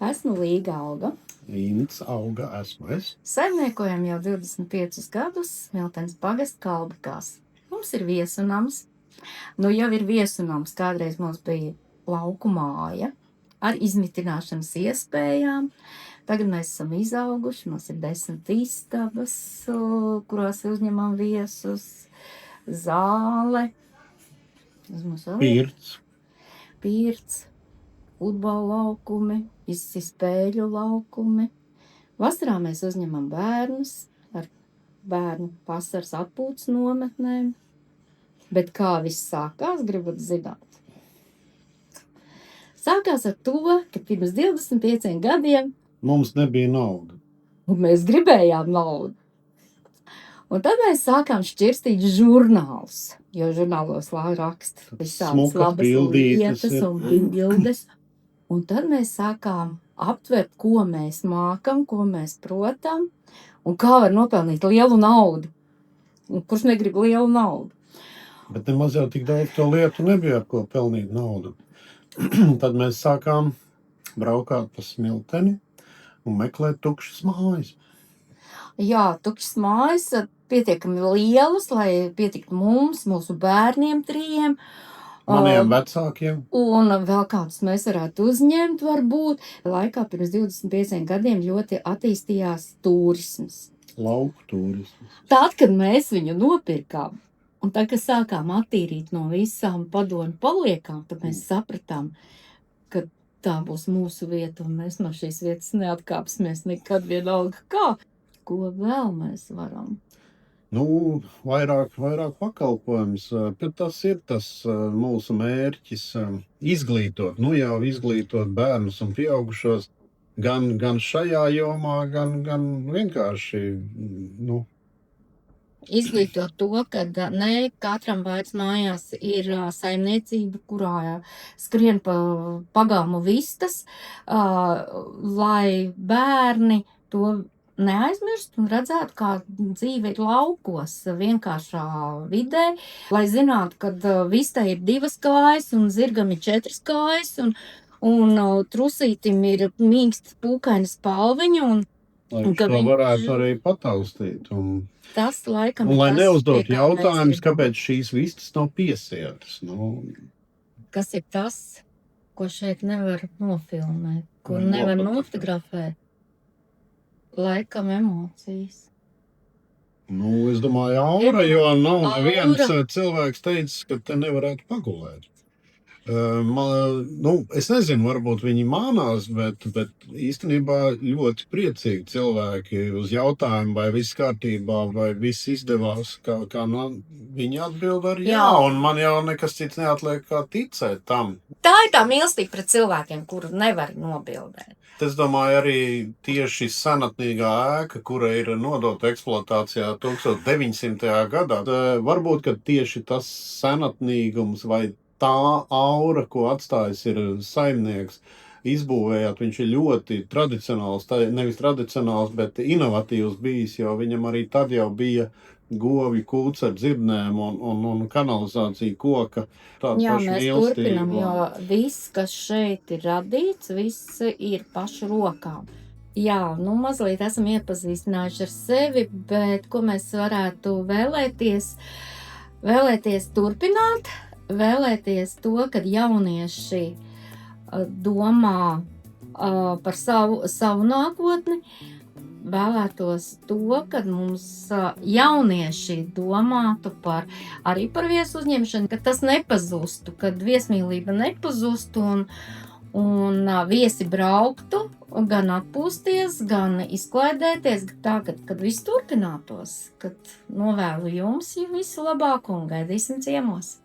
Esmu Līga Auga. Ints Auga esmu es. Saimniekojam jau 25 gadus Miltenes pagasta Kalbikās. Mums ir viesunams. Nu jau ir viesunams, kādreiz mums bija lauku māja ar izmitināšanas iespējām. Tagad mēs esam izauguši, mums ir 10 istabas, kurās uzņemam viesus, zāle, pirts, futbola laukumi, spēļu laukumi. Vasarā mēs uzņemam bērnus ar bērnu vasaras atpūtas nometnēm. Bet kā viss sākās, gribat zināt? Sākās ar to, ka pirms 25 gadiem mums nebija nauda. Un mēs gribējām naudu. Un tad mēs sākām šķirstīt žurnālus, jo žurnālos raksta visādas labas lietas un bildes. Un tad mēs sākām aptvert, ko mēs mākam, ko mēs protam, un kā var nopelnīt lielu naudu. Un kurš negrib lielu naudu? Bet nemaz jau tik daudz to lietu nebija, ar ko pelnīt naudu. Tad mēs sākām braukāt pa Smilteni un meklēt tukšas mājas. Jā, tukšas mājas, pietiekami lielas, lai pietiktu mums, mūsu bērniem 3. Maniem vecākiem. Un vēl kādus mēs varētu uzņemt, varbūt. Laikā pirms 25 gadiem ļoti attīstījās turisms. Lauku turisms. Tad, kad mēs viņu nopirkām, un tad, kad sākām attīrīt no visām padomu paliekām, tad mēs sapratām, ka tā būs mūsu vieta, un mēs no šīs vietas neatkāpsimies nekad vienalga kā. Ko vēl mēs varam? Nu, vairāk pakalpojums, bet tas ir tas mūsu mērķis izglītot, jau izglītot bērnus un pieaugušos gan šajā jomā, gan vienkārši, Izglītot to, ka ne katram vairs mājās ir saimniecība, kurā skrien pa pagāmu vistas, lai bērni to neaizmirst un redzētu, kā dzīve ir laukos, vienkāršā vidē, lai zinātu, ka vistai ir 2 kājas un zirgam ir 4 kājas un trusītim ir mīksts pūkains palviņa un to varētu arī pataustīt. Tas laikam un lai neuzdot jautājumus, kāpēc šīs vistas nav piesietas. Kas ir tas, ko šeit nevar nofilmēt, ko nevar nofotografēt? Laikam emocijas. Es domāju, aura, jo nav neviens cilvēks teicis, ka te nevarētu pagulēt. Es nezinu, varbūt viņi mānās, bet īstenībā ļoti priecīgi cilvēki uz jautājumu, vai viss kārtībā, vai viss izdevās, kā viņi atbild ar jā, un man jau nekas cits neatliek kā ticēt tam. Tā ir tā mīlestība pret cilvēkiem, kuru nevar nobildēt. Es domāju, arī tieši senatnīgā ēka, kura ir nodota eksploatācijā 1900. gadā, varbūt, ka tieši tas senatnīgums vai tā aura, ko atstājis ir saimnieks, izbūvējot, viņš ir ļoti tradicionāls, nevis tradicionāls, bet inovatīvs bijis, jo viņam arī tad jau bija govi kūts ar dzirdnēm un kanalizācija koka. Jā, mēs turpinam, jo viss, kas šeit ir radīts, viss ir pašu rokām. Jā, mazliet esam iepazīstinājuši ar sevi, bet ko mēs varētu vēlēties? Vēlēties turpināt, vēlēties to, kad jaunieši domā par savu nākotni, vēlētos to, kad mums jaunieši domātu arī par viesu uzņemšanu, ka tas nepazustu, kad viesmīlība nepazustu un viesi brauktu, gan atpūsties, gan izklaidēties, kad viss turpinātos, kad novēlu jums visu labāko un gaidīsim ciemos.